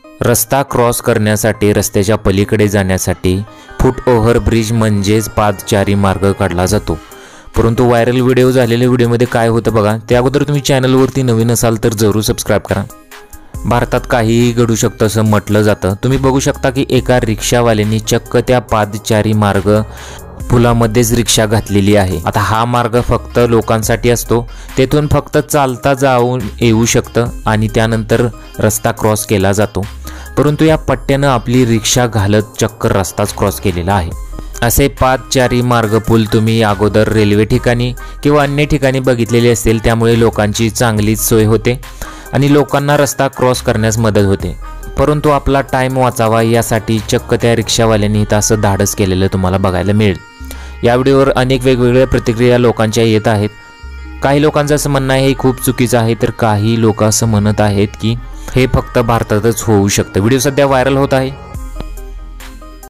रस्ता क्रॉस करण्यासाठी रस्त्याच्या पलीकडे जाण्यासाठी फूट ओव्हर ब्रिज म्हणजेच पादचारी मार्ग काढला जातो। परंतु व्हायरल व्हिडिओ झालेल्या व्हिडिओमध्ये काय होतं बघा। त्या अगोदर तुम्ही चॅनलवरती नवीन असाल तर जरूर सबस्क्राइब करा। भारतात काहीही घडू शकतं असं म्हटलं जातं। तुम्ही बघू शकता की एका रिक्षावाल्याने चक्क त्या पादचारी मार्ग पुलामध्येच रिक्षा घातलेली आहे। आता हा मार्ग फक्त लोकांसाठी असतो, तेथून फक्त चालता जाऊन येऊ शकतं आणि त्यानंतर रस्ता क्रॉस केला जातो। परंतु या पट्ट्यानं आपली रिक्षा घालत चक्क रस्ताच क्रॉस केलेला आहे। असे पादचारी मार्ग पूल तुम्ही अगोदर रेल्वे ठिकाणी किंवा अन्य ठिकाणी बघितलेले असतील, त्यामुळे लोकांची चांगलीच सोय होते आणि लोकांना रस्ता क्रॉस करण्यास मदत होते। परंतु आपला टाइम वाचावा यासाठी चक्क त्या रिक्षावाल्यांनी इथं असं धाडस केलेलं तुम्हाला बघायला मिळेल। या व्हिडिओवर अनेक वेगवेगळ्या प्रतिक्रिया लोकांच्या येत आहेत। काही लोकांचं असं म्हणणं आहे हे खूप चुकीचं आहे, तर काही लोक असं म्हणत आहेत की हे फक्त भारतातच होऊ शकतं। व्हिडिओ सध्या व्हायरल होत आहे।